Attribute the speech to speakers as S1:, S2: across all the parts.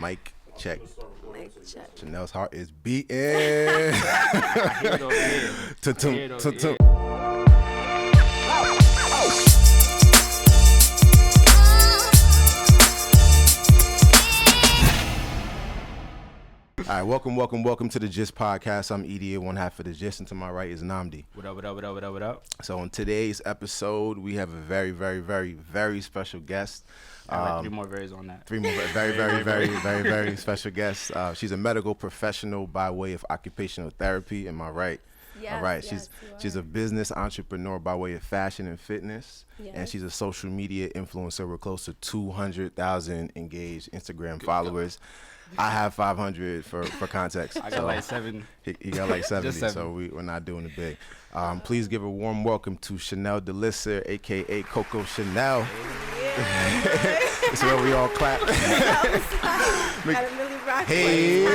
S1: Mic check.
S2: Mic check.
S1: Chanel's heart is beating.
S3: I hear it over here.
S1: All right, welcome to the Jist podcast. I'm Edie, one half of the Jist, and to my right is Namdi.
S3: What up?
S1: So on today's episode, we have a very, very, very, very special guest.
S3: I like 3 more varies on that.
S1: 3 more very special guests. She's a medical professional by way of occupational therapy. Am I right?
S2: Yes,
S1: all right.
S2: Yes,
S1: she's a business entrepreneur by way of fashion and fitness.
S2: Yes.
S1: And she's a social media influencer with close to 200,000 engaged Instagram followers. I have 500 for context.
S3: I got like 7.
S1: He got like 70,
S3: Just 7.
S1: so we're not doing it big. Please give a warm welcome to Chanel Delisser, a.k.a. Coco Chanel.
S2: Yeah.
S1: It's where we all clap. Hey.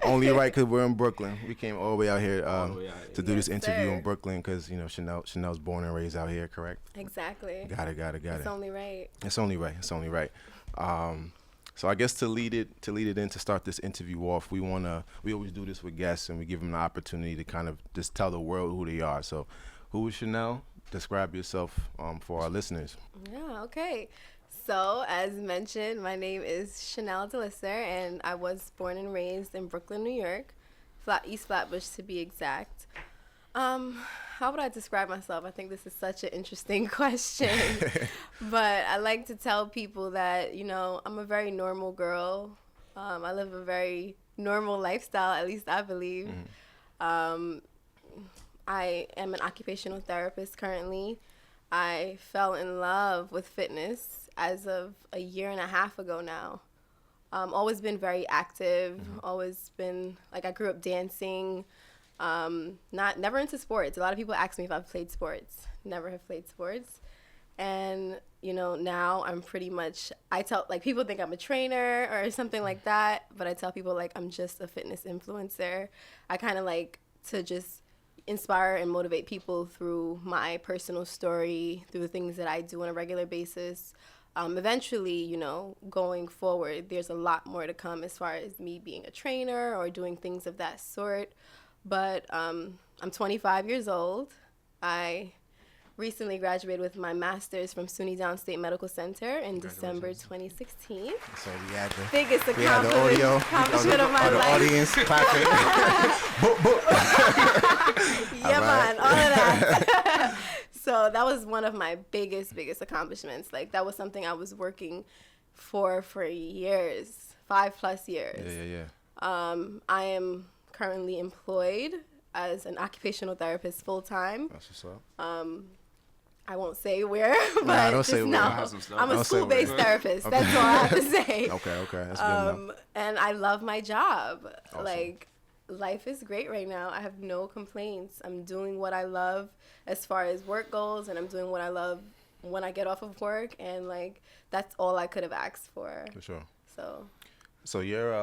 S1: Only right because we're in Brooklyn. We came all the way out here to do this interview in Brooklyn because, you know, Chanel's born and raised out here, correct?
S2: Exactly.
S1: Got it.
S2: It's only right.
S1: It's only right. So I guess to lead it in to start this interview off, we always do this with guests and we give them the opportunity to kind of just tell the world who they are. So who is Chanel? Describe yourself for our listeners.
S2: Yeah, okay. So as mentioned, my name is Chanel Delisser and I was born and raised in Brooklyn, New York, East Flatbush to be exact. How would I describe myself? I think this is such an interesting question. But I like to tell people that, you know, I'm a very normal girl. I live a very normal lifestyle, at least I believe. Mm-hmm. I am an occupational therapist currently. I fell in love with fitness as of a year and a half ago now. Always been very active, always been, like I grew up dancing. Never into sports. A lot of people ask me if I've played sports. Never have played sports. And, you know, now I'm pretty much, people think I'm a trainer or something like that, but I tell people like I'm just a fitness influencer. I kind of like to just inspire and motivate people through my personal story, through the things that I do on a regular basis. Eventually, you know, going forward, there's a lot more to come as far as me being a trainer or doing things of that sort. But I'm 25 years old. I recently graduated with my master's from SUNY Downstate Medical Center in December 2016.
S1: So we had the
S2: biggest
S1: audio,
S2: accomplishment of my
S1: the
S2: life.
S1: Audience clapping.
S2: Yeah, man, all of that. So that was one of my biggest accomplishments. Like that was something I was working for years, 5+ years.
S1: Yeah.
S2: I am currently employed as an occupational therapist full-time.
S1: That's what's up.
S2: I won't say where, but
S1: don't say where.
S2: I'm a school-based therapist. That's all I have to say.
S1: Okay. That's good enough.
S2: And I love my job.
S1: Awesome.
S2: Like, life is great right now. I have no complaints. I'm doing what I love as far as work goes, and I'm doing what I love when I get off of work, and, like, that's all I could have asked for.
S1: For sure.
S2: So
S1: you're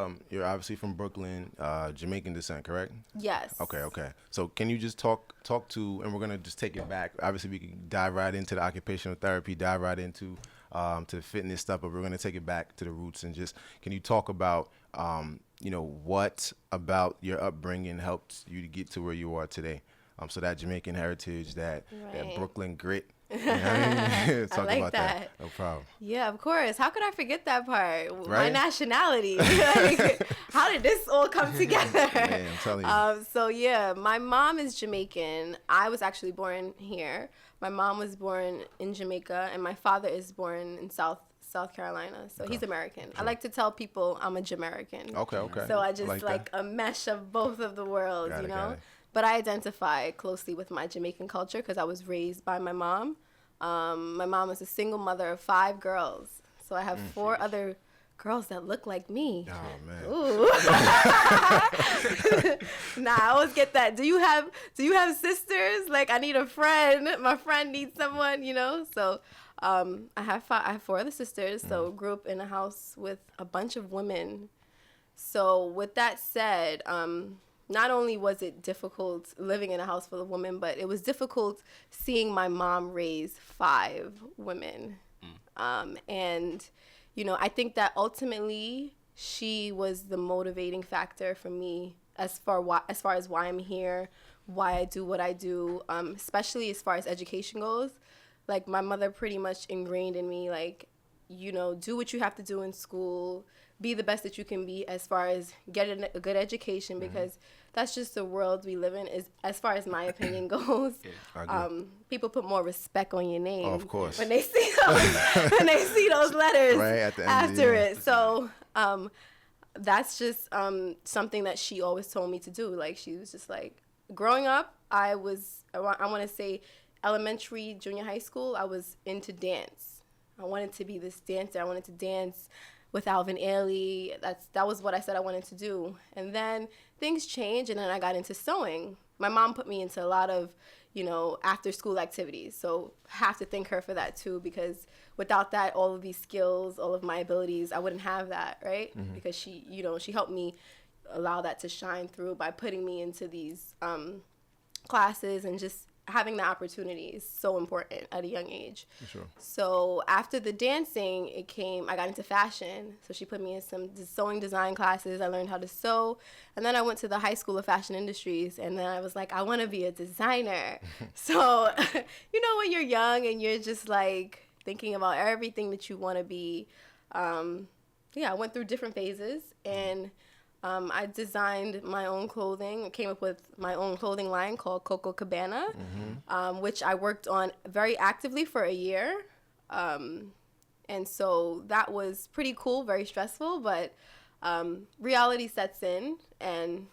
S1: obviously from Brooklyn, Jamaican descent, correct?
S2: yes.
S1: Okay. So can you just talk to, and we're gonna just take it back. Obviously, we can dive right into the occupational therapy, dive right into to the fitness stuff, but we're gonna take it back to the roots and just can you talk about you know what about your upbringing helped you to get to where you are today? So that Jamaican heritage, that Brooklyn grit. You know what I mean? Talk
S2: I like
S1: about that. No problem.
S2: Yeah, of course. How could I forget that part?
S1: Right?
S2: My nationality. Like, how did this all come together?
S1: Man, I'm telling you.
S2: So yeah, my mom is Jamaican. I was actually born here. My mom was born in Jamaica, and my father is born in South Carolina. So he's American. Sure. I like to tell people I'm a Jamaican.
S1: Okay.
S2: So I just like a mesh of both of the worlds, you know? But I identify closely with my Jamaican culture because I was raised by my mom. My mom is a single mother of 5 girls. So I have 4 other girls that look like me.
S1: Oh, man.
S2: Ooh. Nah, I always get that. Do you have sisters? Like, I need a friend. My friend needs someone, you know? So I have 4 other sisters. So grew up in a house with a bunch of women. So with that said, not only was it difficult living in a house full of women, but it was difficult seeing my mom raise 5 women. And, I think that ultimately she was the motivating factor for me as far as why I'm here, why I do what I do, especially as far as education goes. Like, my mother pretty much ingrained in me, like, do what you have to do in school, be the best that you can be as far as getting a good education, because that's just the world we live in, is as far as my opinion goes. People put more respect on your name,
S1: of course,
S2: when they see those letters
S1: right at the end
S2: after it. So that's just something that she always told me to do. Like, she was just like, growing up, I want to say elementary, junior high school, I was into dance. I wanted to be this dancer. I wanted to dance with Alvin Ailey. That was what I said I wanted to do. And then things changed, and then I got into sewing. My mom put me into a lot of, after school activities. So have to thank her for that too, because without that, all of these skills, all of my abilities, I wouldn't have that, right? Because she helped me allow that to shine through by putting me into these classes, and just having the opportunity is so important at a young age.
S1: For sure.
S2: So after the dancing, I got into fashion. So she put me in some sewing design classes. I learned how to sew. And then I went to the High School of Fashion Industries, and then I was like, I want to be a designer. So, when you're young and you're just like thinking about everything that you want to be, I went through different phases, and I designed my own clothing. I came up with my own clothing line called Coco, which I worked on very actively for a year. And so that was pretty cool, very stressful, but reality sets in, and,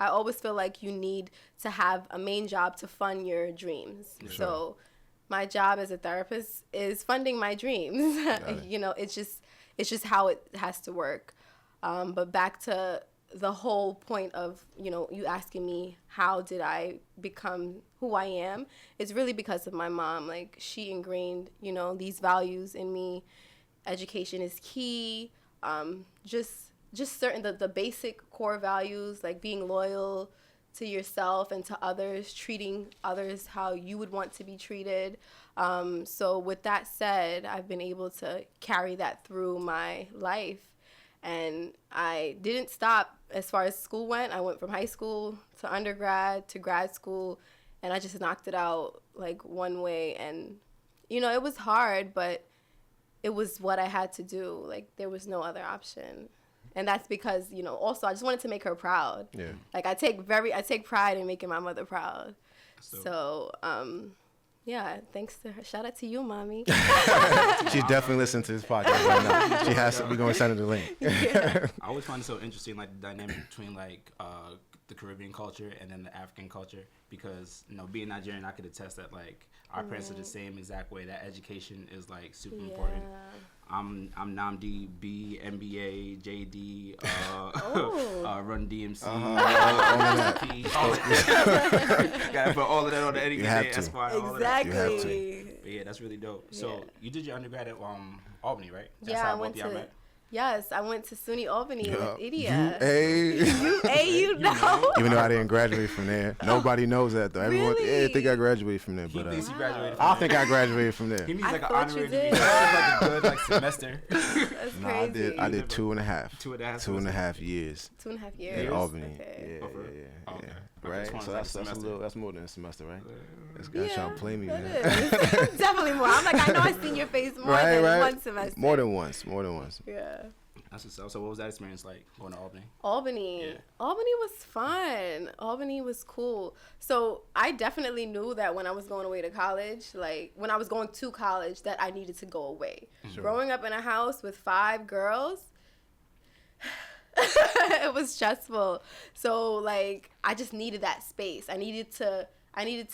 S2: I always feel like you need to have a main job to fund your dreams.
S1: Sure.
S2: So my job as a therapist is funding my dreams. It's just how it has to work. But back to the whole point of, you asking me, how did I become who I am? It's really because of my mom. Like, she ingrained, these values in me. Education is key. Just certain, the basic core values, like being loyal to yourself and to others, treating others how you would want to be treated. So with that said, I've been able to carry that through my life. And I didn't stop as far as school went. I went from high school to undergrad to grad school, and I just knocked it out like one way. And, it was hard, but it was what I had to do. Like, there was no other option. And that's because, also I just wanted to make her proud.
S1: Yeah.
S2: Like, I take pride in making my mother proud. So, yeah, thanks to her. Shout out to you, Mommy.
S1: She's definitely listening to this podcast right now. She has to. We're going to send her the link.
S3: I always find it so interesting, like, the dynamic between, like, the Caribbean culture and then the African culture, because, being Nigerian, I could attest that, like, our parents are the same exact way. That education is, like, super important. I'm NAMD, B, MBA, JD, Run DMC, Gotta put all of that on the editing day.
S2: Exactly.
S3: But yeah, that's really dope. So you did your undergrad at Albany, right? That's
S2: Yeah,
S3: how
S2: I went
S3: y'all
S2: to.
S3: met?
S2: Yes, I went to SUNY Albany with Idia.
S1: You
S2: know.
S1: Even though I didn't graduate from there, nobody knows that though. Everyone,
S2: Really?
S1: think I graduated from there,
S3: He
S1: but
S3: thinks he graduated.
S1: I think I graduated from there.
S3: He needs like an
S2: thought you
S3: honorary
S2: did.
S3: degree. That's like a good semester.
S2: That's
S1: No,
S2: crazy.
S1: I did 2.5.
S3: 2.5
S1: years.
S2: 2.5 years.
S1: In Albany.
S2: Okay.
S1: Yeah.
S3: Okay.
S1: Right?
S3: Okay,
S1: So that's more than a semester, right? This guy
S2: Yeah,
S1: trying to play me,
S2: that
S1: man.
S2: is. Definitely more. I'm like, I know I've seen your face more than one semester.
S1: More than once.
S2: Yeah.
S3: That's what's up. So what was that experience like going to Albany?
S2: Albany.
S3: Yeah.
S2: Albany was fun. Albany was cool. So I definitely knew that when I was going away to college, like when I was going to college, that I needed to go away.
S1: Sure.
S2: Growing up in a house with 5 girls, it was stressful. So like I just needed that space. I needed to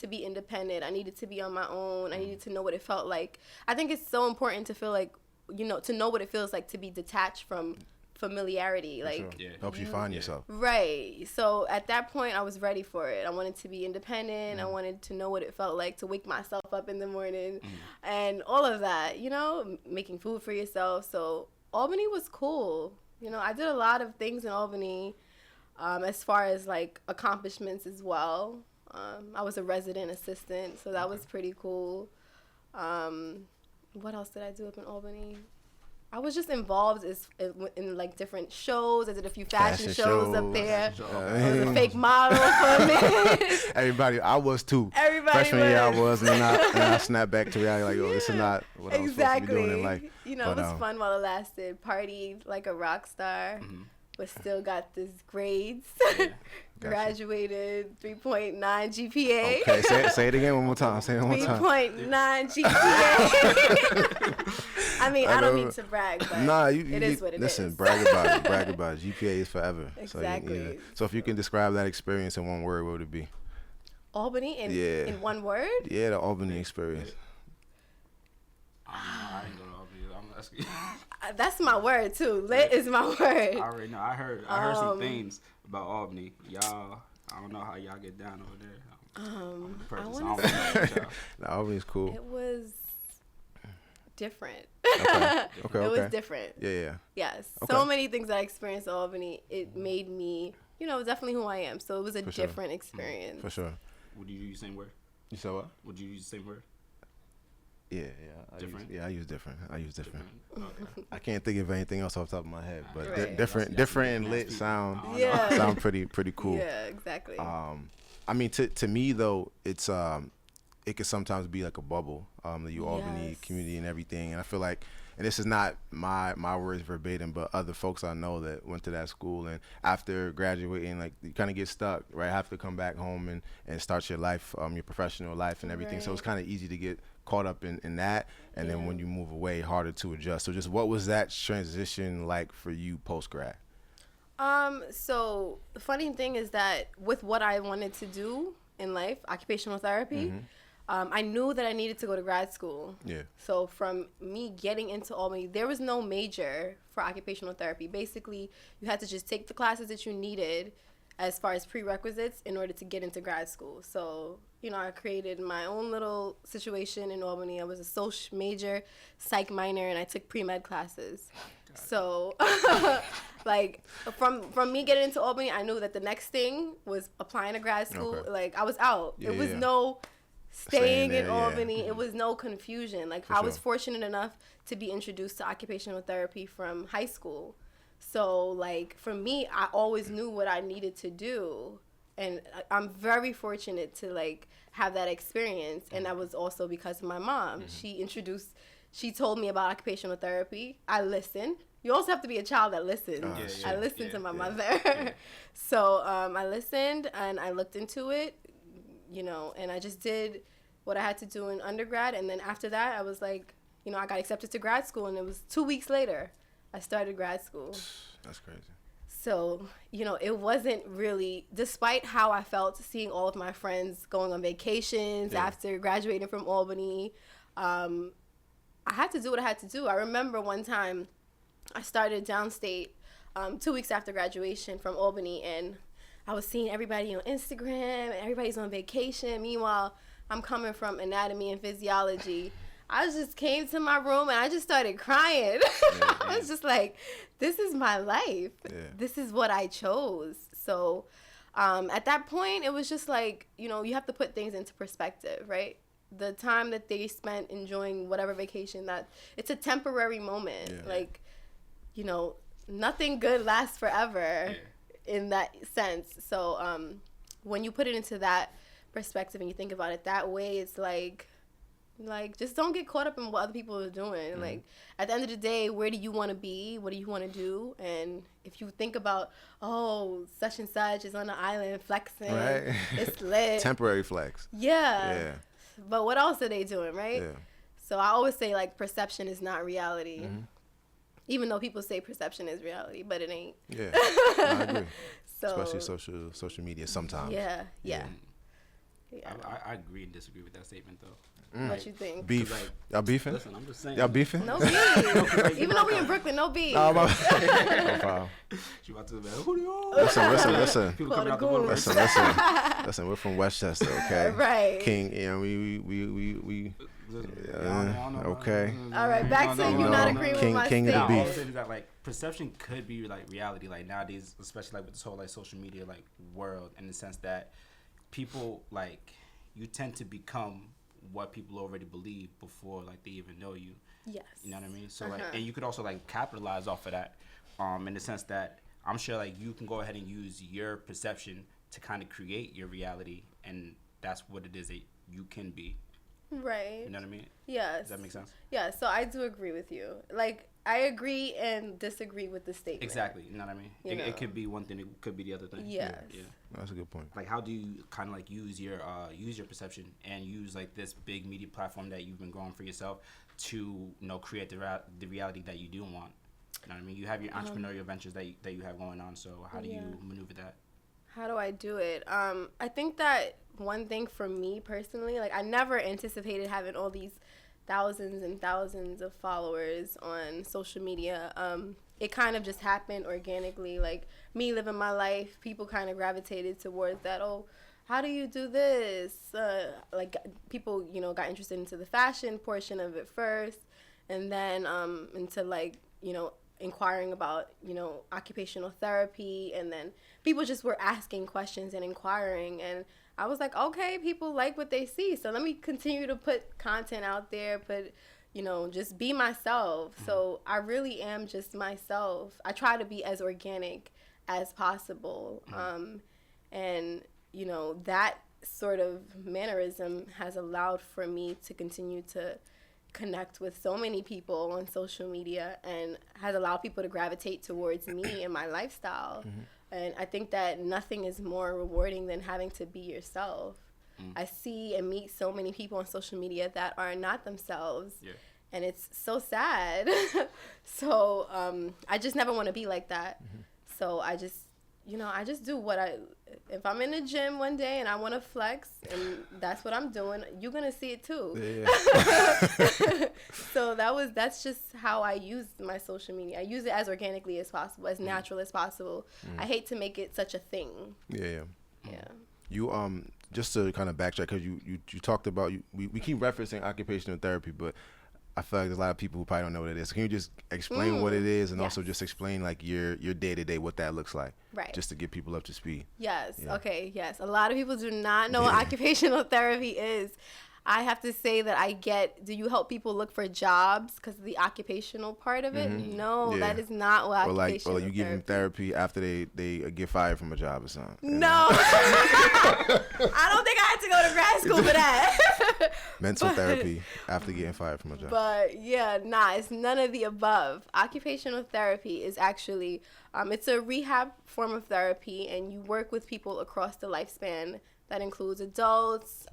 S2: be independent. I needed to be on my own. I needed to know what it felt like. I think it's so important to feel like, to know what it feels like to be detached from familiarity. Like,
S1: Sure. Helps you find yourself.
S2: right. So at that point, I was ready for it. I wanted to be independent. I wanted to know what it felt like to wake myself up in the morning and all of that, making food for yourself. So Albany was cool. I did a lot of things in Albany as far as like accomplishments as well. I was a resident assistant, so that was pretty cool. What else did I do up in Albany? I was just involved in like different shows. I did a few fashion shows up there. I was a fake model for a minute.
S1: Everybody, I was too.
S2: Everybody
S1: Freshman
S2: was.
S1: year I was, and I snapped back to reality like, yo, this is not what I was supposed to be doing in life.
S2: You know, it was fun while it lasted. Partied like a rock star, but still got this grades. Graduated 3.9 GPA.
S1: Okay, say it again one more time. Say it one more time.
S2: 3.9 GPA. I mean, I don't mean to brag, but it is what it is.
S1: Listen, brag about it. Brag about it. GPA is forever.
S2: Exactly.
S1: So if you can describe that experience in one word, what would it be?
S2: Albany in one word?
S1: Yeah, the Albany experience.
S3: I ain't going to Albany. I'm asking.
S2: That's my word too. Lit is my word.
S3: I already know. I heard some things about Albany. Y'all, I don't know how y'all get down over there.
S1: Albany's cool.
S2: It was different.
S1: Okay.
S2: It was different.
S1: Yeah.
S2: Yes.
S1: Okay.
S2: So many things that I experienced in Albany, it made me, definitely who I am. So it was a different experience.
S1: For sure.
S3: Would you use the same word?
S1: You said what?
S3: Would you use the same word?
S1: Yeah.
S3: Different?
S1: I use different.
S3: Okay.
S1: I can't think of anything else off the top of my head, but
S2: Right.
S1: different and lit sound pretty cool.
S2: Yeah, exactly.
S1: I mean, to me though, it's it could sometimes be like a bubble, the Albany community and everything. And I feel like, and this is not my words verbatim, but other folks I know that went to that school, and after graduating, like you kind of get stuck, right? Have to come back home and start your life, your professional life and everything.
S2: Right.
S1: So it's kind of easy to get caught up in that, and then when you move away, harder to adjust. So just what was that transition like for you post grad?
S2: So the funny thing is that with what I wanted to do in life, occupational therapy, I knew that I needed to go to grad school.
S1: Yeah.
S2: So from me getting into Albany, there was no major for occupational therapy. Basically, you had to just take the classes that you needed as far as prerequisites in order to get into grad school. So, I created my own little situation in Albany. I was a social major, psych minor, and I took pre-med classes. So, like, from me getting into Albany, I knew that the next thing was applying to grad school.
S1: Okay.
S2: Like, I was out.
S1: Yeah,
S2: it was
S1: yeah.
S2: no staying
S1: there,
S2: in Albany. It was no confusion. Like, I was
S1: sure.
S2: fortunate enough to be introduced to occupational therapy from high school. So, like, for me, I always knew what I needed to do. And I'm very fortunate to, like, have that experience. And that was also because of my mom. She told me about occupational therapy. I listened. You also have to be a child that listens. I listened to my mother. So I listened and I looked into it, and I just did what I had to do in undergrad. And then after that, I was like, I got accepted to grad school. And it was 2 weeks later, I started grad school.
S1: That's crazy.
S2: So, it wasn't really, despite how I felt seeing all of my friends going on vacations after graduating from Albany, I had to do what I had to do. I remember one time I started downstate 2 weeks after graduation from Albany, and I was seeing everybody on Instagram, and everybody's on vacation. Meanwhile, I'm coming from anatomy and physiology. I just came to my room and I just started crying. I was just like, this is my life. Yeah. This is what I chose. So at that point, it was just like, you have to put things into perspective, right? The time that they spent enjoying whatever vacation, that it's a temporary moment. Yeah. Like, nothing good lasts forever in that sense. So when you put it into that perspective and you think about it that way, it's like just don't get caught up in what other people are doing. Mm-hmm. Like, at the end of the day, where do you want to be? What do you want to do? And if you think about, such and such is on the island flexing, right. It's lit.
S1: Temporary flex.
S2: Yeah. But what else are they doing, right? Yeah. So I always say, like, perception is not reality. Mm-hmm. Even though people say perception is reality, but it ain't.
S1: Yeah, I agree.
S2: So,
S1: especially social media sometimes.
S2: Yeah.
S3: I agree and disagree with that statement, though.
S2: What you think?
S1: Beef. Y'all beefing?
S3: Listen, I'm just saying.
S1: Y'all beefing?
S2: No beef. Even though we in Brooklyn, no beef.
S1: No problem.
S3: She about to be like,
S1: listen.
S3: People coming out the woodwork.
S1: Listen. We're from Westchester, okay?
S2: Right.
S1: King, we okay.
S2: All right, back to you not agreeing with my
S1: King
S2: statement.
S1: of the beef.
S3: All I'm saying is that, like, perception could be like reality, like nowadays, especially like with this whole like social media like world, in the sense that people, like, you tend to become what people already believe before, like, they even know you.
S2: Yes.
S3: You know what I mean? So like, and you could also like capitalize off of that, in the sense that I'm sure like you can go ahead and use your perception to kind of create your reality, and that's what it is that you can be.
S2: Right.
S3: You know what I mean?
S2: Yes.
S3: Does that make sense?
S2: Yeah, so I do agree with you. Like, I agree and disagree with the statement.
S3: Exactly. You know what I mean? It could be one thing, it could be the other thing.
S2: Yes.
S3: Yeah.
S1: That's a good point.
S3: Like, how do you kind of like use your perception and use like this big media platform that you've been growing for yourself to, you know, create the reality that you do want? You know what I mean? You have your entrepreneurial ventures that you have going on. So how do you maneuver that?
S2: How do I do it? I think that one thing for me personally, like I never anticipated having all these thousands and thousands of followers on social media. It kind of just happened organically. Like me living my life, people kind of gravitated towards that. Oh, how do you do this? Like people, you know, got interested into the fashion portion of it first, and then into like, you know, inquiring about, you know, occupational therapy, and then people just were asking questions and inquiring, and I was like, okay, people like what they see, so let me continue to put content out there, you know, just be myself. So I really am just myself. I try to be as organic as possible. And, you know, that sort of mannerism has allowed for me to continue to connect with so many people on social media, and has allowed people to gravitate towards me and my lifestyle. And I think that nothing is more rewarding than having to be yourself. I see and meet so many people on social media that are not themselves. Yeah. And it's so sad. So I just never want to be like that. So I just, you know, I just do if I'm in the gym one day and I want to flex, and that's what I'm doing, you're going to see it too. Yeah. So that's just how I use my social media. I use it as organically as possible, as natural as possible. I hate to make it such a thing. Yeah.
S1: You, just to kind of backtrack, because you talked about, we keep referencing occupational therapy, but I feel like there's a lot of people who probably don't know what it is. Can you just explain what it is, and also just explain like your day-to-day, what that looks like? Right. Just to get people up to speed.
S2: Yes. Yeah. Okay. Yes. A lot of people do not know what occupational therapy is. I have to say that do you help people look for jobs because of the occupational part of it? No, that is not what occupational
S1: therapy is. Or you give them therapy after they get fired from a job or something.
S2: No. I don't think I had to go to grad school for that.
S1: Mental therapy after getting fired from a job.
S2: But yeah, it's none of the above. Occupational therapy is actually, it's a rehab form of therapy, and you work with people across the lifespan. That includes adults,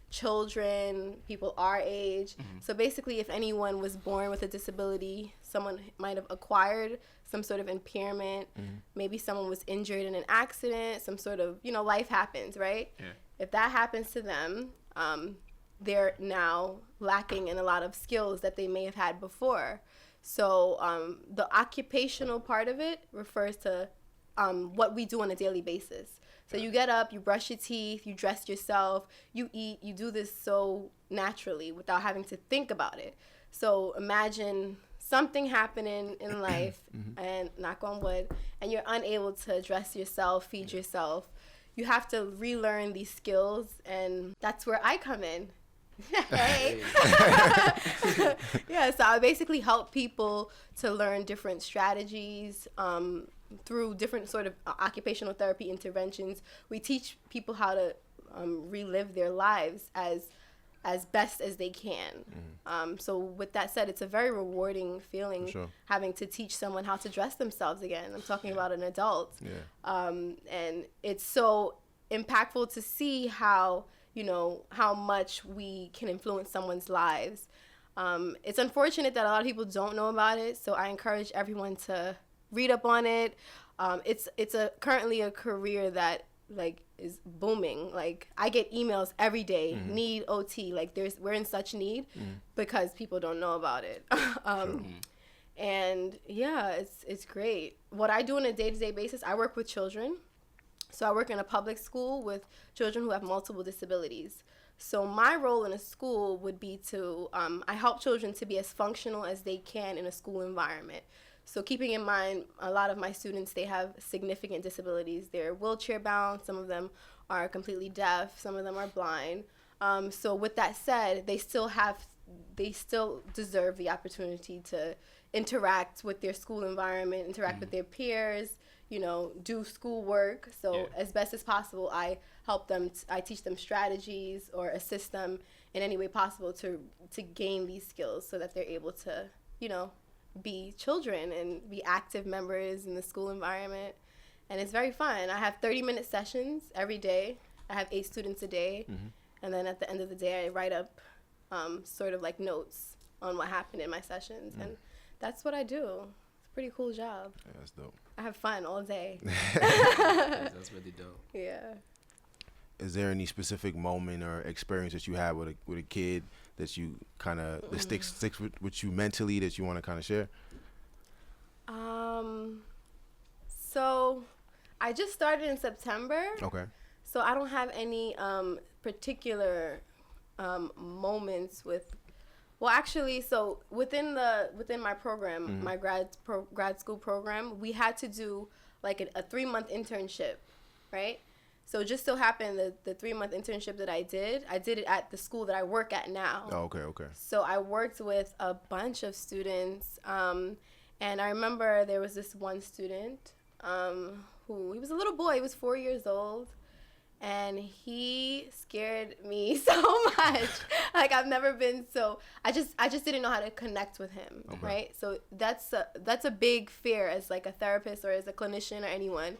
S2: children, people our age. So basically, if anyone was born with a disability, someone might have acquired some sort of impairment, maybe someone was injured in an accident, some sort of, you know, life happens, right? Yeah. If that happens to them, they're now lacking in a lot of skills that they may have had before. So the occupational part of it refers to what we do on a daily basis. So you get up, you brush your teeth, you dress yourself, you eat, you do this so naturally without having to think about it. So imagine something happening in life, and knock on wood, and you're unable to dress yourself, feed yourself. You have to relearn these skills, and that's where I come in. Hey. Yeah, so I basically help people to learn different strategies, through different sort of occupational therapy interventions. We teach people how to relive their lives as best as they can. So with that said, it's a very rewarding feeling having to teach someone how to dress themselves again. I'm talking about an adult. And it's so impactful to see how, you know, how much we can influence someone's lives. It's unfortunate that a lot of people don't know about it, so I encourage everyone to read up on it. It's currently a career that like is booming. Like I get emails every day, need OT. Like we're in such need because people don't know about it. And yeah, it's great. What I do on a day-to-day basis, I work with children. So I work in a public school with children who have multiple disabilities. So my role in a school would be to, I help children to be as functional as they can in a school environment. So keeping in mind, a lot of my students, they have significant disabilities. They're wheelchair bound. Some of them are completely deaf. Some of them are blind. So with that said, they still have they still deserve the opportunity to interact with their school environment, interact with their peers, you know, do school work. So as best as possible, I help them, I teach them strategies or assist them in any way possible to gain these skills so that they're able to, you know, be children and be active members in the school environment. And it's very fun. I have 30-minute sessions every day. I have 8 students a day. And then at the end of the day, I write up sort of like notes on what happened in my sessions. And that's what I do. It's a pretty cool job.
S1: Yeah, that's dope.
S2: I have fun all day.
S3: That's really dope.
S2: Yeah.
S1: Is there any specific moment or experience that you had with a kid that you kind of that sticks with you mentally that you want to kind of share?
S2: So I just started in September.
S1: Okay.
S2: So I don't have any particular moments with. Well, actually, so within my program, my grad school program, we had to do like a 3-month internship, right? So it just so happened that the 3-month internship that I did it at the school that I work at now.
S1: Oh, okay.
S2: So I worked with a bunch of students, and I remember there was this one student who, he was a little boy, he was 4 years old, and he scared me so much. Like, I've never been so, I just didn't know how to connect with him, right? So that's a big fear as like a therapist or as a clinician or anyone,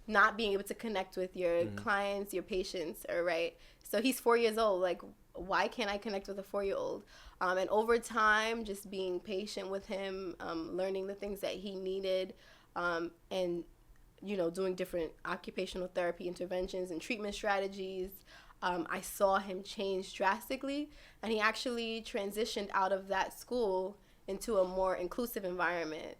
S2: not being able to connect with your clients, your patients, or right? So he's 4 years old. Like, why can't I connect with a 4-year-old? And over time, just being patient with him, learning the things that he needed, and, you know, doing different occupational therapy interventions and treatment strategies, I saw him change drastically. And he actually transitioned out of that school into a more inclusive environment.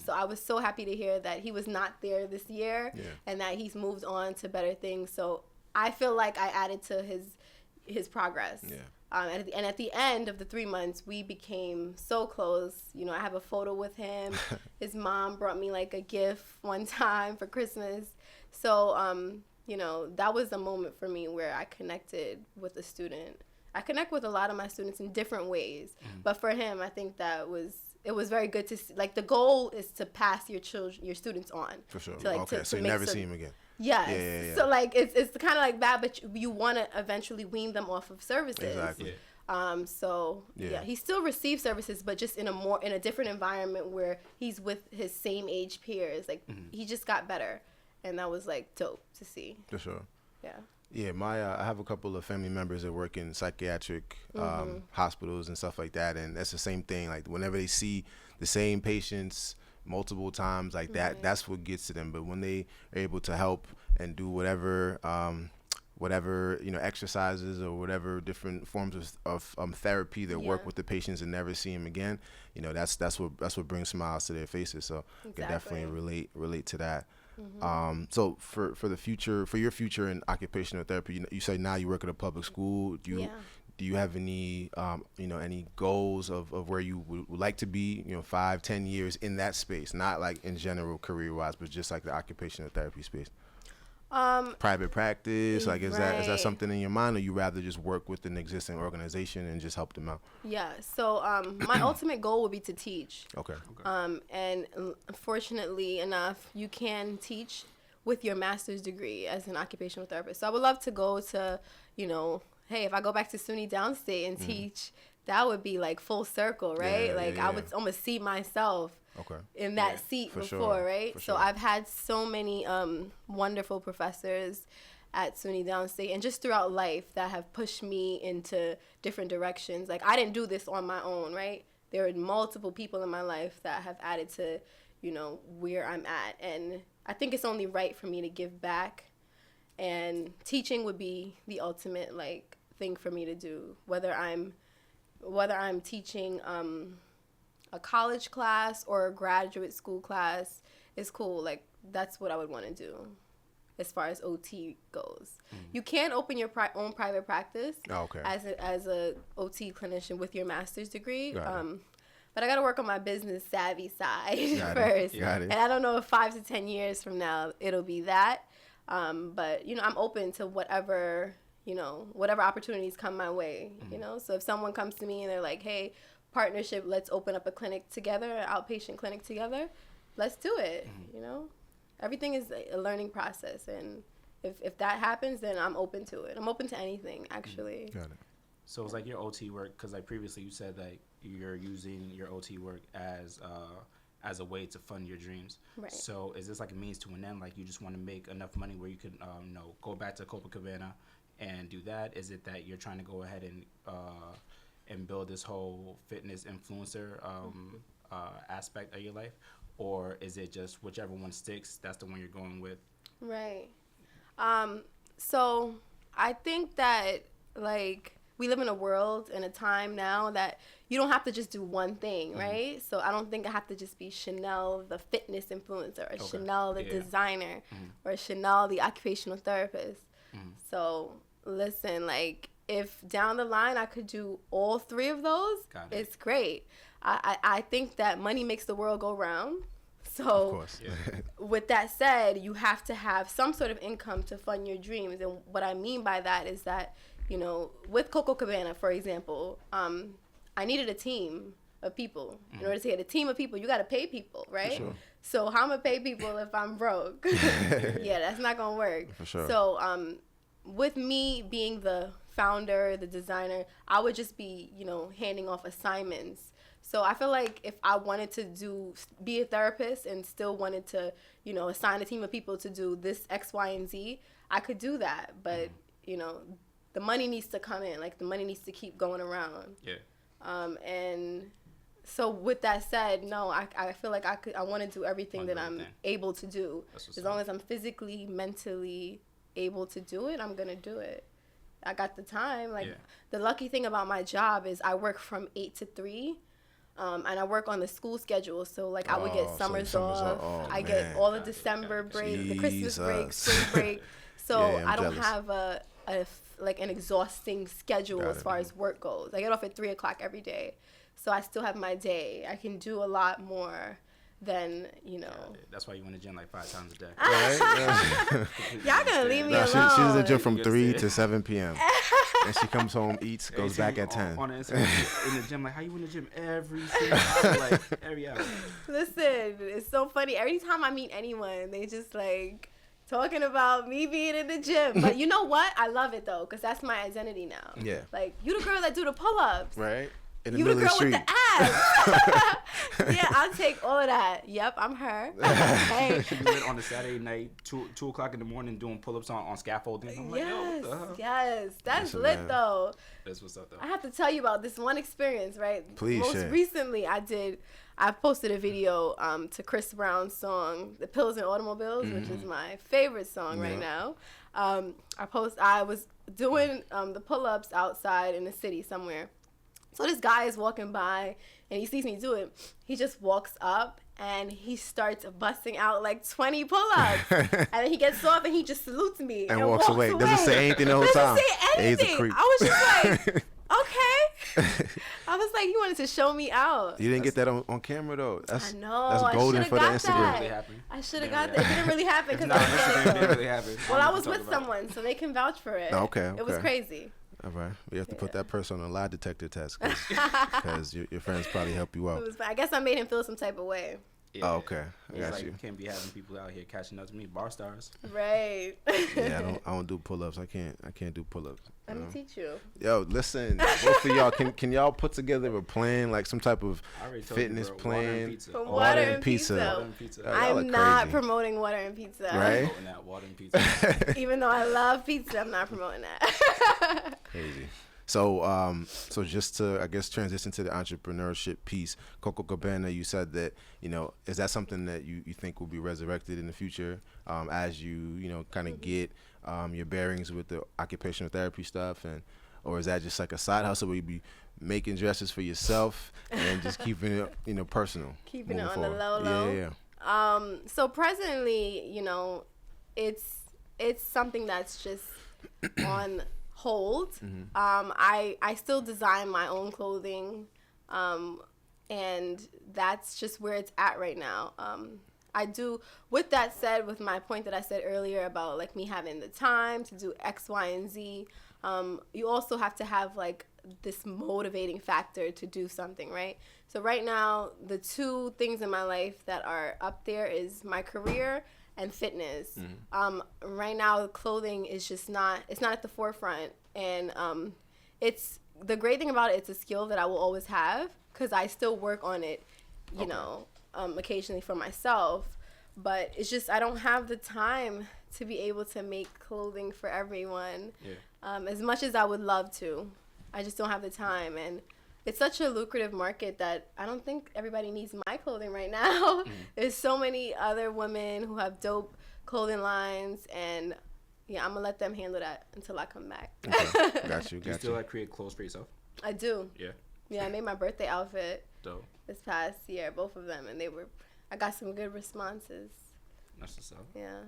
S2: So I was so happy to hear that he was not there this year and that he's moved on to better things. So I feel like I added to his progress.
S1: Yeah.
S2: And at the end of the 3 months, we became so close. You know, I have a photo with him. His mom brought me like a gift one time for Christmas. So, you know, that was a moment for me where I connected with a student. I connect with a lot of my students in different ways. But for him, I think it was very good to see. Like, the goal is to pass your students on.
S1: For sure.
S2: To, like,
S1: okay, so you never see him again.
S2: Yes.
S1: Yeah.
S2: So, like, it's kind of like that, but you want to eventually wean them off of services.
S1: Exactly.
S2: So he still receives services, but just in a different environment where he's with his same age peers. Like, he just got better, and that was like dope to see.
S1: For sure.
S2: Yeah.
S1: Yeah, I have a couple of family members that work in psychiatric hospitals and stuff like that, and that's the same thing. Like, whenever they see the same patients multiple times, like that's what gets to them. But when they are able to help and do whatever you know, exercises or whatever different forms of therapy that work with the patients and never see them again, you know, that's what brings smiles to their faces. So I can definitely relate to that. So for your future in occupational therapy, you say now you work at a public school. Do you have any you know, any goals of where you would like to be, you know, 5-10 years in that space, not like in general career wise, but just like the occupational therapy space? Private practice, like, is that something in your mind, or you rather just work with an existing organization and just help them out?
S2: Yeah. So my ultimate goal would be to teach.
S1: Okay.
S2: And fortunately enough, you can teach with your master's degree as an occupational therapist. So I would love to go to, you know, hey, if I go back to SUNY Downstate and teach, that would be like full circle, right? I would almost see myself in that seat before, right? So I've had so many wonderful professors at SUNY Downstate and just throughout life that have pushed me into different directions. Like, I didn't do this on my own, right? There are multiple people in my life that have added to, you know, where I'm at. And I think it's only right for me to give back. And teaching would be the ultimate, like, thing for me to do. Whether I'm teaching a college class or a graduate school class is cool. Like, that's what I would want to do as far as OT goes. You can open your own private practice as a OT clinician with your master's degree. But I got to work on my business savvy side first. And I don't know if 5 to 10 years from now it'll be that. But, you know, I'm open to whatever, whatever opportunities come my way, So if someone comes to me and they're like, hey, partnership, let's open up a clinic together, an outpatient clinic together, let's do it, Everything is a learning process, and if that happens, then I'm open to it. I'm open to anything, actually.
S1: Got it.
S3: So it's like your OT work, because like previously you said that you're using your OT work as a way to fund your dreams.
S2: Right.
S3: So is this like a means to an end? Like you just want to make enough money where you can go back to Copacabana and do that? Is it that you're trying to go ahead and build this whole fitness influencer aspect of your life? Or is it just whichever one sticks, that's the one you're going with?
S2: Right. So I think that, like, we live in a world and a time now that you don't have to just do one thing, right? So I don't think I have to just be Chanel, the fitness influencer, or Chanel, the designer, or Chanel, the occupational therapist. So listen, like, if down the line I could do all three of those, it's great. I think that money makes the world go round. So
S1: of course.
S2: With that said, you have to have some sort of income to fund your dreams. And what I mean by that is that, with Coco Cabana, for example, I needed a team of people. In order to get a team of people, you got to pay people, right?
S1: Sure.
S2: So how am I going to pay people if I'm broke? Yeah, that's not going to work.
S1: For sure.
S2: So with me being the founder, the designer, I would just be, handing off assignments. So I feel like if I wanted to be a therapist and still wanted to, assign a team of people to do this X, Y, and Z, I could do that. But, the money needs to come in. Like, the money needs to keep going around.
S3: Yeah.
S2: And so with that said, no, I feel like I want to do everything that I'm able to do. As long as I'm physically, mentally able to do it, I'm going to do it. I got the time. Like, the lucky thing about my job is I work from 8 to 3. And I work on the school schedule, so like I would get summers off. I get all the December break, the Christmas break, spring break. So I don't have an exhausting schedule as far as work goes. I get off at 3:00 every day, so I still have my day. I can do a lot more than
S3: that's why you in the gym like 5 times a day.
S1: Right?
S2: Y'all gonna leave me alone.
S1: She's in the gym from 3 to 7 p.m. And she comes home, eats, goes back at 10.
S3: On Instagram, in the gym, like, how you in the gym every single hour? Like, every hour.
S2: Listen, it's so funny. Every time I meet anyone, they just, like, talking about me being in the gym. But you know what? I love it, though, because that's my identity now.
S1: Yeah.
S2: Like, you the girl that do the pull-ups.
S1: Right? In the
S2: You
S1: middle
S2: the
S1: of
S2: girl
S1: the
S2: with
S1: street.
S2: the abs. Yeah, I'll take all of that. Yep, I'm her. Hey.
S3: You went on a Saturday night, 2 o'clock in the morning, doing pull-ups on scaffolding. I'm like, yo, what the hell?
S2: Yes, that's
S1: Listen,
S2: lit,
S1: man.
S2: though.
S3: That's what's up, though.
S2: I have to tell you about this one experience, right?
S1: Please
S2: Most
S1: share.
S2: recently, I posted a video to Chris Brown's song, The Pills and Automobiles, which is my favorite song right now. I was doing the pull-ups outside in the city somewhere. So this guy is walking by, and he sees me do it. He just walks up, and he starts busting out like 20 pull-ups. And then he gets off, and he just salutes me
S1: And walks away. Doesn't say anything the whole time.
S2: Doesn't say
S1: Yeah, he's a
S2: anything.
S1: creep.
S2: I was just like, okay. I was like, he wanted to show me out.
S1: You didn't get that on camera, though.
S2: I know.
S1: That's
S2: I
S1: golden
S2: should've
S1: for the
S2: got
S1: Instagram.
S2: that.
S3: Really happened.
S2: I should have got that. It didn't really happen because
S3: No,
S2: I
S3: Instagram
S2: was
S3: didn't really happen.
S2: Well, I was
S3: Talk
S2: with
S3: about it.
S2: someone, so they can vouch for it.
S1: Okay,
S2: It was
S1: okay.
S2: crazy.
S1: All right. We have to put that person on a lie detector test because your friends probably help you out.
S2: I guess I made him feel some type of way.
S3: Yeah.
S1: Oh, okay. I
S3: It's
S1: got
S3: like,
S1: you.
S3: can't be having people out here catching up to me, bar stars.
S2: Right.
S1: Yeah, I don't do pull-ups. I can't do pull-ups.
S2: Let me teach you.
S1: Yo, listen, both of y'all, can y'all put together a plan, like some type of
S3: I already told you,
S1: fitness
S3: bro.
S1: plan?
S2: Water and pizza.
S3: Water and pizza.
S1: Y'all are
S2: I'm not
S1: crazy.
S2: promoting water and pizza.
S1: Right?
S3: Promoting that water and pizza.
S2: Even though I love pizza, I'm not promoting that.
S1: Crazy. So, so just to, I guess, transition to the entrepreneurship piece, Coco Cabana, you said that, is that something that you think will be resurrected in the future as you, kind of get your bearings with the occupational therapy stuff, or is that just like a side hustle where you be making dresses for yourself and just keeping it, personal?
S2: Keeping it on
S1: forward?
S2: the low.
S1: Yeah.
S2: So presently, it's something that's just on hold. I still design my own clothing, and that's just where it's at right now. I do, with that said, with my point that I said earlier about like me having the time to do X, Y, and Z, you also have to have like this motivating factor to do something, right? So right now, the two things in my life that are up there is my career and fitness. Right now, clothing is just not, it's not at the forefront. And it's, the great thing about it, it's a skill that I will always have because I still work on it, you know, occasionally for myself. But it's just, I don't have the time to be able to make clothing for everyone as much as I would love to. I just don't have the time. And it's such a lucrative market that I don't think everybody needs my clothing right now. There's so many other women who have dope clothing lines, and yeah, I'm gonna let them handle that until I come back.
S1: Okay. Got you.
S3: Do you still like create clothes for yourself?
S2: I do.
S3: Yeah.
S2: Yeah, I made my birthday outfit
S3: Dope.
S2: this past year, both of them, and I got some good responses.
S3: That's what's up.
S2: Yeah.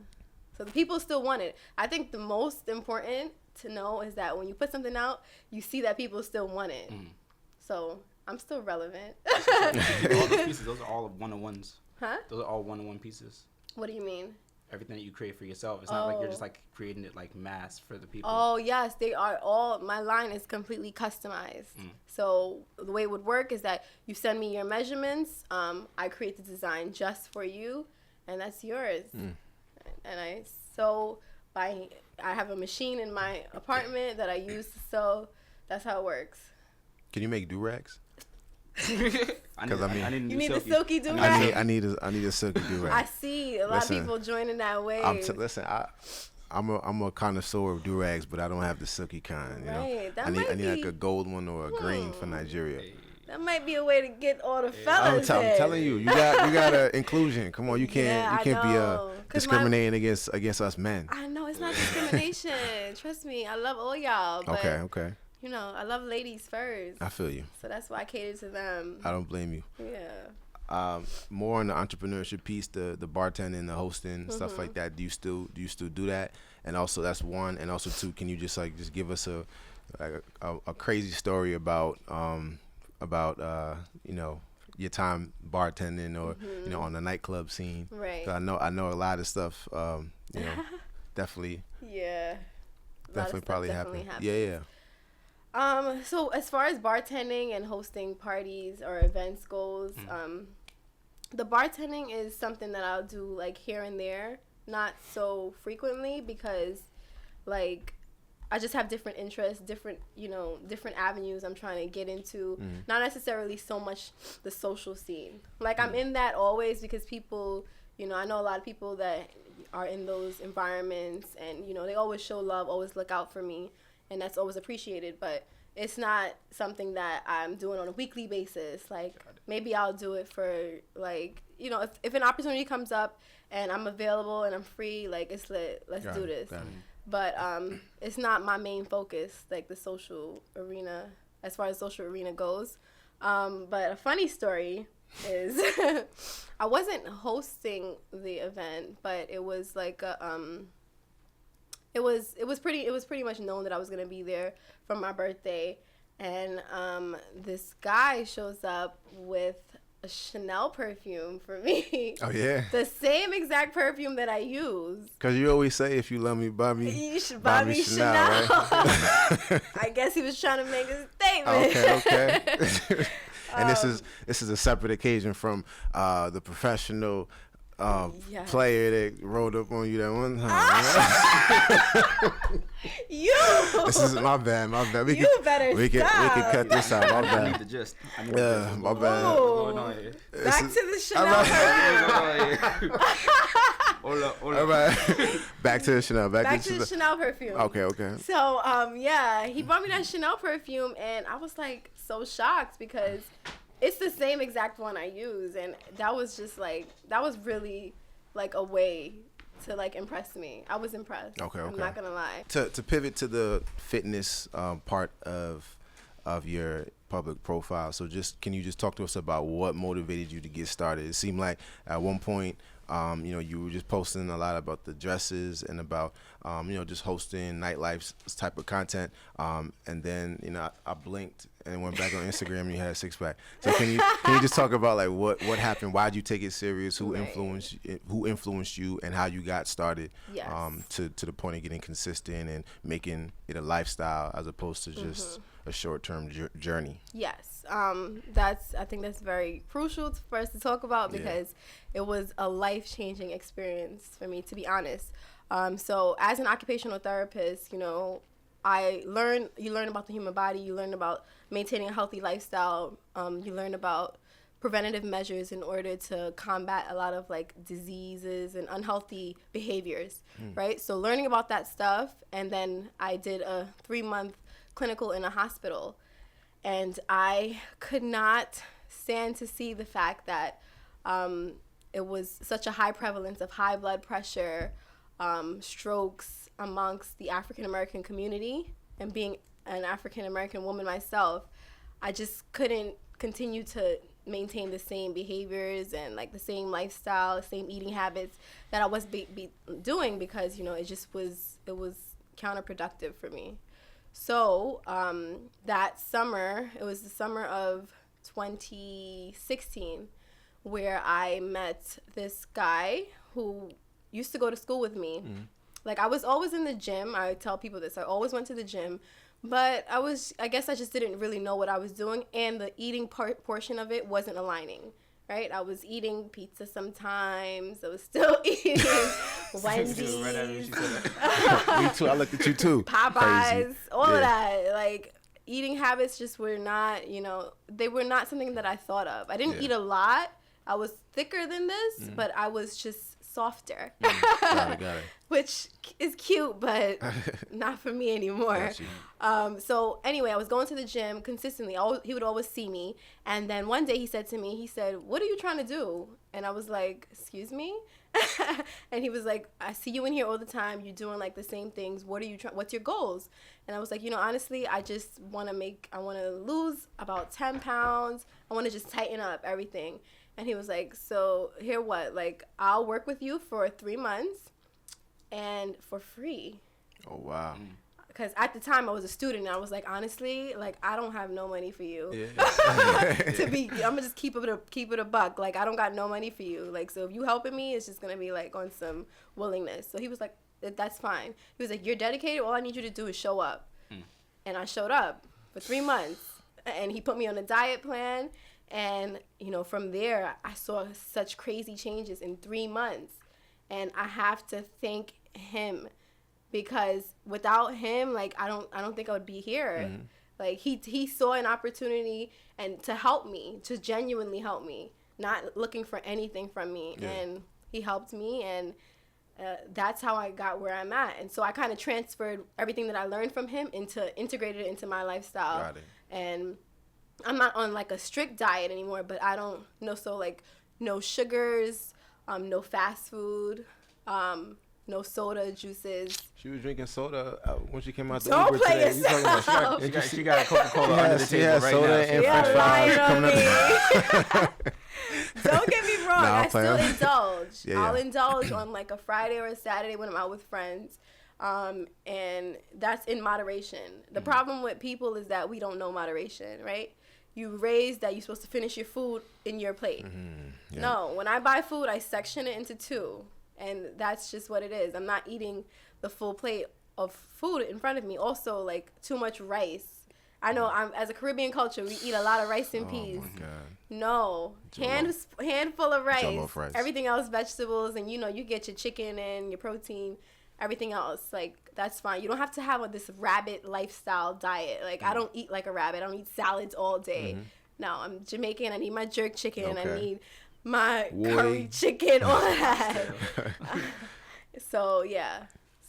S2: So the people still want it. I think the most important to know is that when you put something out, you see that people still want it. So I'm still relevant.
S3: All those pieces, those are all one-on-ones.
S2: Huh?
S3: Those are all one-on-one pieces.
S2: What do you mean?
S3: Everything that you create for yourself. It's not like you're just like creating it like mass for the people.
S2: Oh, yes. They are all, my line is completely customized. So the way it would work is that you send me your measurements. I create the design just for you, and that's yours. And I have a machine in my apartment that I use to sew. That's how it works.
S1: Can you make do-rags?
S3: I need
S2: you need the silky do-rag?
S1: I need a silky do-rag.
S2: I see a lot of people joining that wave.
S1: I'm a connoisseur of do-rags, but I don't have the silky kind. You know, I need like a gold one or a green for Nigeria.
S2: That might be a way to get all the fellas.
S1: I'm telling you, you got a inclusion. Come on, you can't be discriminating against us men.
S2: I know it's not discrimination. Trust me, I love all y'all. But,
S1: Okay.
S2: You know, I love ladies first.
S1: I feel you.
S2: So that's why I cater to them.
S1: I don't blame you.
S2: Yeah.
S1: More on the entrepreneurship piece, the bartending, the hosting, stuff like that. Do you still do that? And also, that's one. And also, two, can you just give us a crazy story about you know, your time bartending or you know, on the nightclub scene?
S2: Right.
S1: I know a lot of stuff. You know, definitely.
S2: Yeah.
S1: Definitely probably happened. Yeah.
S2: So as far as bartending and hosting parties or events goes, the bartending is something that I'll do like here and there, not so frequently because like I just have different interests, different avenues I'm trying to get into, not necessarily so much the social scene. Like I'm in that always because people, you know, I know a lot of people that are in those environments and, you know, they always show love, always look out for me. And that's always appreciated, but it's not something that I'm doing on a weekly basis. Like, maybe I'll do it for, like, you know, if an opportunity comes up and I'm available and I'm free, like, it's lit. Let's do this. But it's not my main focus, like, the social arena, as far as social arena goes. But a funny story is I wasn't hosting the event, but it was like a... It was pretty much known that I was gonna be there for my birthday, and this guy shows up with a Chanel perfume for me.
S1: Oh yeah.
S2: The same exact perfume that I use.
S1: Cause you always say if you love me, buy me.
S2: You should buy me Chanel. Right? I guess he was trying to make a statement.
S1: Okay. And this is a separate occasion from the professional. Player that rolled up on you that one time.
S2: You.
S1: This is my bad. We can cut this out. My bad.
S3: I need the gist.
S1: My bad.
S2: Back to the Chanel perfume.
S1: All right. Back to the Chanel.
S2: Back to the Chanel perfume.
S1: Okay.
S2: So he brought me that Chanel perfume, and I was like so shocked because it's the same exact one I use, and that was really like a way to like impress me. I was impressed. Okay. I'm not gonna lie.
S1: To pivot to the fitness part of your public profile, so can you just talk to us about what motivated you to get started? It seemed like at one point You were just posting a lot about the dresses and about, just hosting nightlife type of content. And then, I blinked and went back on Instagram and you had a six pack. So can you just talk about like what happened? Why did you take it serious? Who influenced you and how you got started?
S2: Yes.
S1: To the point of getting consistent and making it a lifestyle as opposed to just a short-term journey.
S2: Yes. I think that's very crucial for us to talk about because it was a life-changing experience for me, to be honest. So as an occupational therapist, you learn about the human body, you learn about maintaining a healthy lifestyle, you learn about preventative measures in order to combat a lot of like diseases and unhealthy behaviors, right? So learning about that stuff, and then I did a 3-month clinical in a hospital, and I could not stand to see the fact that it was such a high prevalence of high blood pressure, strokes amongst the African American community, and being an African American woman myself, I just couldn't continue to maintain the same behaviors and like the same lifestyle, the same eating habits that I was doing because it was counterproductive for me. So that summer, it was the summer of 2016, where I met this guy who used to go to school with me. Like, I was always in the gym. I tell people this. I always went to the gym. But I guess I just didn't really know what I was doing. And the eating portion of it wasn't aligning, right? I was eating pizza sometimes. I was still eating Wendy's.
S1: Me too. I looked at you too.
S2: Popeyes,
S1: Crazy.
S2: all of that. Like, eating habits just were not, they were not something that I thought of. I didn't eat a lot. I was thicker than this, but I was just softer.
S1: Got it.
S2: Which is cute, but not for me anymore. So anyway, I was going to the gym consistently. He would always see me. And then one day he said, "What are you trying to do?" And I was like, "Excuse me?" And he was like, "I see you in here all the time. You're doing like the same things. What's your goals?" And I was like, honestly, I just want to lose about 10 pounds. I want to just tighten up everything. And he was like, "So here what? Like, I'll work with you for 3 months and for free."
S1: Oh, wow.
S2: Because at the time I was a student, and I was like, honestly, like, I don't have no money for you. I'm gonna just keep it a buck. Like, I don't got no money for you. Like, so if you helping me, it's just gonna be like on some willingness. So he was like, "That's fine." He was like, "You're dedicated. All I need you to do is show up." And I showed up for 3 months, and he put me on a diet plan. And, from there, I saw such crazy changes in 3 months. And I have to thank him, because without him, like, I don't think I would be here. Like, he saw an opportunity and to help me, to genuinely help me, not looking for anything from me. And he helped me, and that's how I got where I'm at. And so I kind of transferred everything that I learned from him integrated it into my lifestyle.
S1: Got it.
S2: And I'm not on like a strict diet anymore, but I don't know. So like no sugars, no fast food, no soda, juices.
S1: She was drinking soda when she came out the
S2: Don't
S1: Uber
S2: play
S1: today.
S2: yourself.
S3: She got a Coca-Cola under the table right
S1: soda
S3: now.
S1: and
S2: Yeah,
S1: French fries
S2: lying on
S1: coming
S2: me. Don't get me wrong.
S1: Nah,
S2: I still indulge.
S1: Yeah.
S2: I'll indulge on like a Friday or a Saturday when I'm out with friends. And that's in moderation. The problem with people is that we don't know moderation, right? You raised that you're supposed to finish your food in your plate. No, when I buy food, I section it into 2. And that's just what it is. I'm not eating the full plate of food in front of me. Also, like, too much rice. I know as a Caribbean culture, we eat a lot of rice and peas.
S1: Oh, my God.
S2: No. Handful of rice.
S1: Rice.
S2: Everything else, vegetables. And, you get your chicken and your protein. Everything else, like, that's fine. You don't have to have this rabbit lifestyle diet. Like, I don't eat like a rabbit. I don't eat salads all day. No, I'm Jamaican. I need my jerk chicken.
S1: Okay.
S2: I need my curry chicken, all that. So, yeah.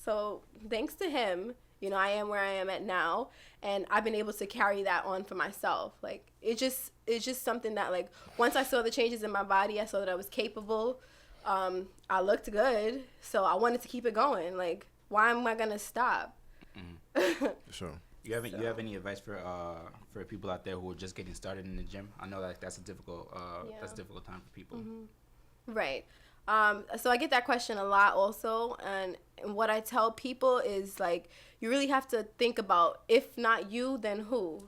S2: So, thanks to him, I am where I am at now. And I've been able to carry that on for myself. Like, it's just something that, like, once I saw the changes in my body, I saw that I was capable. I looked good, so I wanted to keep it going. Like, why am I gonna stop?
S1: Sure.
S3: You have any advice for people out there who are just getting started in the gym? I know that's a difficult time for people.
S2: Right. So I get that question a lot also, and what I tell people is like, you really have to think about, if not you, then who?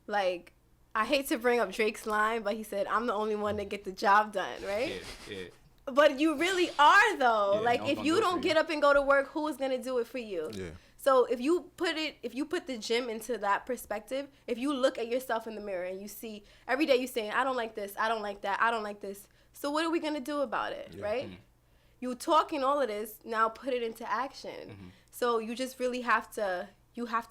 S2: Like, I hate to bring up Drake's line, but he said, "I'm the only one that get the job done," right?
S3: Yeah.
S2: But you really are though.
S3: Yeah,
S2: like, if you don't get up and go to work, who is gonna do it for you?
S1: Yeah.
S2: So if you put the gym into that perspective, if you look at yourself in the mirror and you see every day you saying, "I don't like this, I don't like that, I don't like this," so what are we gonna do about it, right? You talking all of this, now put it into action. So you just really have to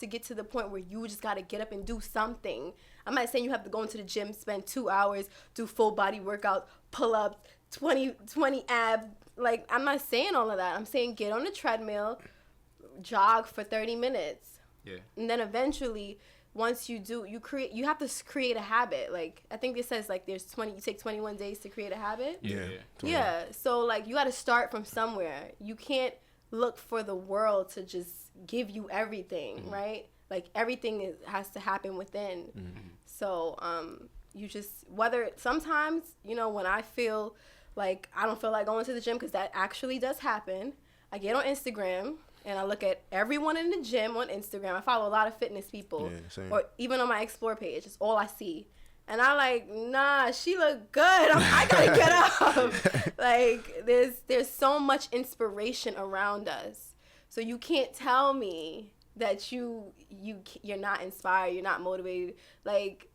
S2: get to the point where you just got to get up and do something. I'm not saying you have to go into the gym, spend 2 hours, do full body workout, pull up 20 abs. Like, I'm not saying all of that. I'm saying get on the treadmill, jog for 30 minutes.
S3: Yeah.
S2: And then eventually, once you do, you have to create a habit. Like, I think it says like you take 21 days to create a habit. Yeah. So like, you got to start from somewhere. You can't look for the world to just give you everything, right? Like, everything has to happen within. So you just, whether sometimes, you know, when I feel like I don't feel like going to the gym, because that actually does happen, I get on Instagram and I look at everyone in the gym on Instagram. I follow a lot of fitness people, or even on my Explore page. It's all I see. And I like, nah, she look good. I gotta get up. Like, there's so much inspiration around us. So you can't tell me that you're not inspired, you're not motivated. Like,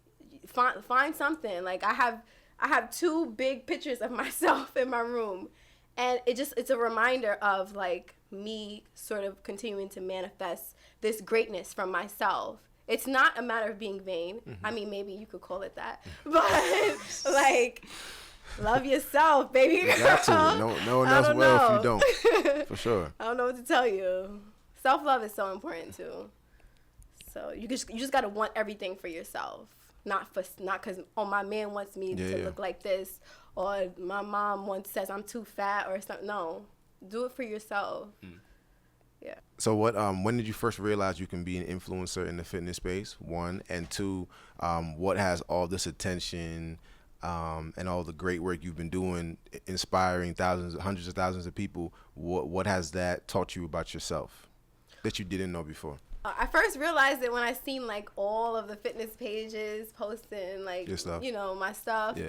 S2: find something. Like, I have 2 big pictures of myself in my room, and it's a reminder of like me sort of continuing to manifest this greatness from myself. It's not a matter of being vain. I mean, maybe you could call it that, but like, love yourself, baby girl.
S1: You got to. No one else will if you don't. For sure.
S2: I don't know what to tell you. Self-love is so important too. So you just gotta want everything for yourself, not because my man wants me to look like this, or my mom says I'm too fat or something. No, do it for yourself. Yeah.
S1: So when did you first realize you can be an influencer in the fitness space? 1, and 2, what has all this attention and all the great work you've been doing, inspiring hundreds of thousands of people? What has that taught you about yourself that you didn't know before?
S2: I first realized it when I seen like all of the fitness pages posting like, you know, my stuff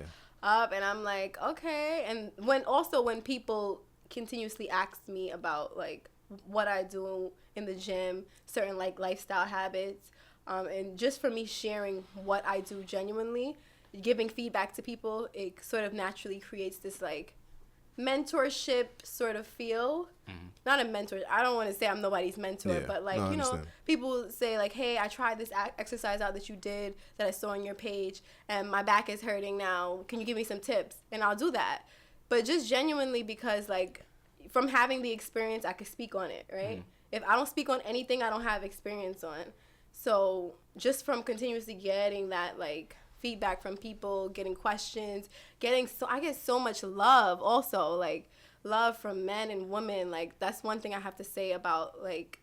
S2: up, and I'm like, okay. And when people continuously ask me about like what I do in the gym, certain like lifestyle habits, and just for me sharing what I do genuinely, giving feedback to people, it sort of naturally creates this like mentorship sort of feel. Not a mentor. I don't want to say I'm nobody's mentor, but like, you know, people say like, hey, I tried this exercise out that you did that I saw on your page, and my back is hurting now. Can you give me some tips? And I'll do that. But just genuinely, because like, from having the experience, I could speak on it, right? If I don't speak on anything I don't have experience on. So just from continuously getting that like feedback from people, getting questions, I get so much love also, like love from men and women. Like, that's one thing I have to say about like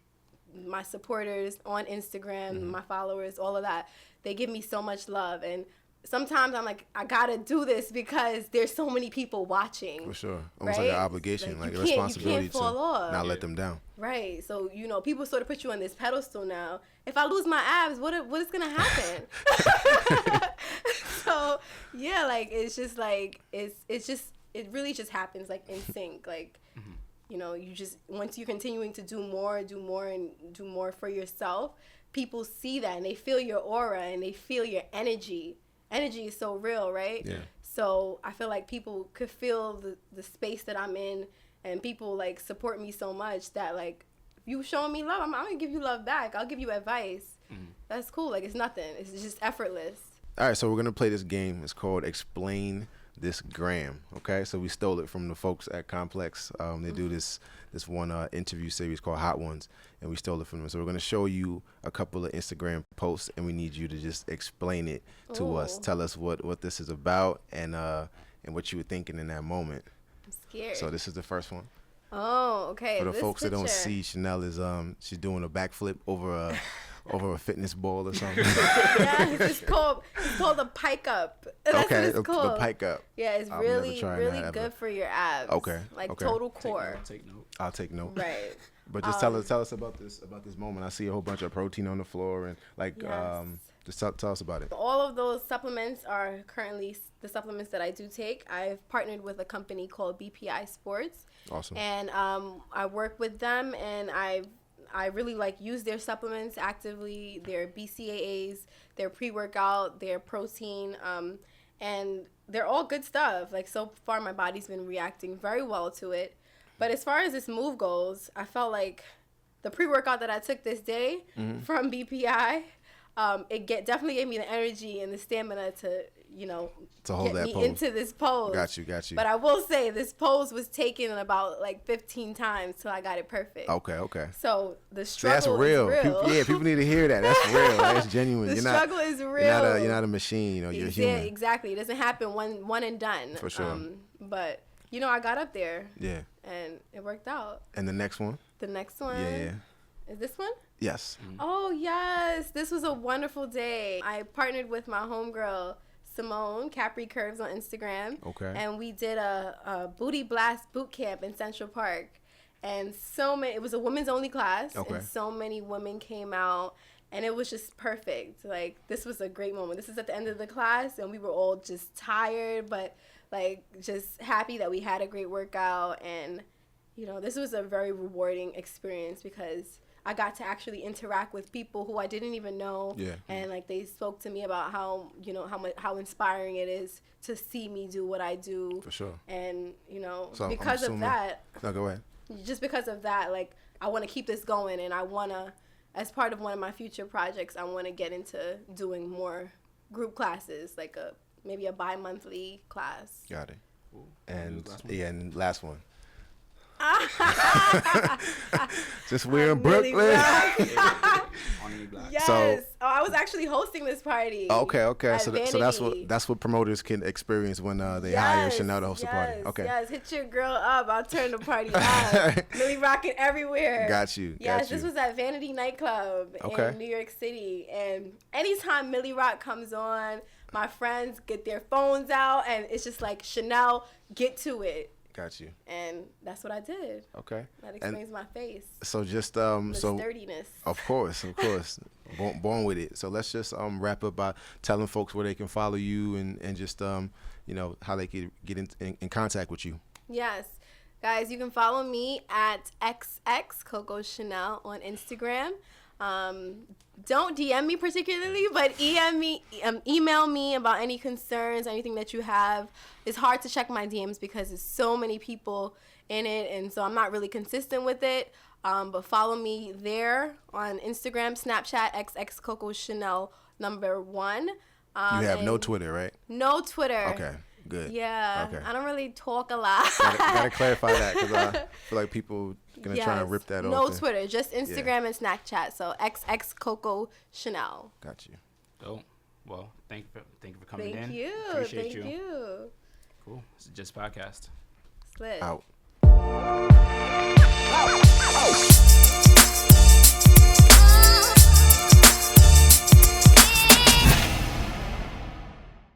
S2: my supporters on Instagram, my followers, all of that. They give me so much love, and sometimes I'm like, I gotta do this because there's so many people watching.
S1: For sure. Almost like an obligation, like a responsibility to not let them down.
S2: Right. So, you know, people sort of put you on this pedestal now. If I lose my abs, what is gonna happen? So yeah, like, it's just like, it really just happens like in sync. Like, you know, you just, once you're continuing to do more and do more for yourself, people see that and they feel your aura and they feel your energy. Energy is so real, right?
S1: Yeah.
S2: So I feel like people could feel the space that I'm in, and people like support me so much that like, if you showing me love, I'm gonna give you love back. I'll give you advice. That's cool. Like, it's nothing. It's just effortless.
S1: All right, so we're gonna play this game. It's called Explain This Gram. Okay, so we stole it from the folks at Complex. They do this one interview series called Hot Ones, and we stole it from them. So we're gonna show you a couple of Instagram posts, and we need you to just explain it to us. Tell us what this is about, and what you were thinking in that moment.
S2: I'm scared.
S1: So this is the first one.
S2: Oh, okay.
S1: For the folks that don't see, Chanel is she's doing a backflip over over a fitness ball or something.
S2: Yeah, it's called the pike up. That's
S1: Okay,
S2: what it's
S1: the
S2: called.
S1: pike up.
S2: Yeah, it's
S1: I've never
S2: really
S1: tried
S2: really
S1: that
S2: good
S1: ever.
S2: for your abs.
S1: Okay,
S2: Like
S1: okay.
S2: total core.
S3: Take note.
S1: I'll take note.
S2: Right.
S1: But just tell us about this moment. I see a whole bunch of protein on the floor and like
S2: Yes.
S1: just tell us about it.
S2: All of those supplements are currently the supplements that I do take. I've partnered with a company called BPI Sports.
S1: Awesome.
S2: And I work with them, and I really like use their supplements actively. Their BCAAs, their pre-workout, their protein, and they're all good stuff. Like so far, my body's been reacting very well to it. But as far as this move goes, I felt like the pre-workout that I took this day from BPI, definitely gave me the energy and the stamina to
S1: hold
S2: get
S1: that
S2: me
S1: pose.
S2: into this pose.
S1: Got you.
S2: But I will say this pose was taken about like 15 times till I got it perfect.
S1: Okay.
S2: So the
S1: See, that's
S2: struggle
S1: real.
S2: is real.
S1: People need to hear that. That's real. That's genuine.
S2: The struggle is real.
S1: You're not a machine. You're
S2: Yeah,
S1: human.
S2: exactly. It doesn't happen one and done.
S1: For sure.
S2: But I got up there.
S1: Yeah.
S2: And it worked out.
S1: And the next one?
S2: The next one.
S1: Yeah.
S2: Is this one?
S1: Yes.
S2: Oh yes, this was a wonderful day. I partnered with my homegirl Simone, Capri Curves on Instagram.
S1: Okay.
S2: And we did a booty blast boot camp in Central Park, and it was a women's only class.
S1: Okay.
S2: And so many women came out, and it was just perfect. Like this was a great moment. This is at the end of the class, and we were all just tired, but like just happy that we had a great workout. And this was a very rewarding experience because I got to actually interact with people who I didn't even know.
S1: Yeah.
S2: And like they spoke to me about how how inspiring it is to see me do what I do.
S1: For sure.
S2: And
S1: So
S2: because of that,
S1: no, go ahead.
S2: just because of that, like I want to keep this going, and I want to, as part of one of my future projects, I want to get into doing more group classes, like maybe a bi-monthly class.
S1: Got it.
S3: Cool.
S1: And last one. Just we're in
S2: Millie
S1: Brooklyn.
S2: Rock.
S3: On any block.
S2: Yes.
S1: So-
S2: I was actually hosting this party.
S1: Okay.
S2: at
S1: So
S2: Vanity.
S1: that's what promoters can experience when they hire Chanel to host a party. Okay.
S2: Yes, hit your girl up. I'll turn the party up. Millie rocking everywhere.
S1: Got you.
S2: Yes, this was at Vanity Nightclub in New York City. And anytime Millie Rock comes on, my friends get their phones out, and it's just like, Chanel, get to it.
S1: Got you.
S2: And that's what I did.
S1: Okay.
S2: That explains my face.
S1: So just
S2: The sturdiness.
S1: Of course. Born with it. So let's just wrap up by telling folks where they can follow you and just how they can get in contact with you.
S2: Yes. Guys, you can follow me at xxcocochanel on Instagram. Don't DM me particularly, but email me about any concerns, anything that you have. It's hard to check my DMs because there's so many people in it, and so I'm not really consistent with it. But follow me there on Instagram, Snapchat, xxcocochanel #1.
S1: You have no Twitter, right?
S2: No Twitter.
S1: Okay. Good.
S2: Yeah.
S1: Okay.
S2: I don't really talk a lot.
S1: Gotta clarify that because I feel like people gonna try and rip that off.
S2: No Twitter, just Instagram and Snapchat. So xxcocochanel.
S1: Got you.
S3: So, well, thank you for coming in.
S2: Thank you.
S3: Appreciate
S2: Thank you.
S3: Cool. It's Just Podcast.
S2: Slit.
S1: Out.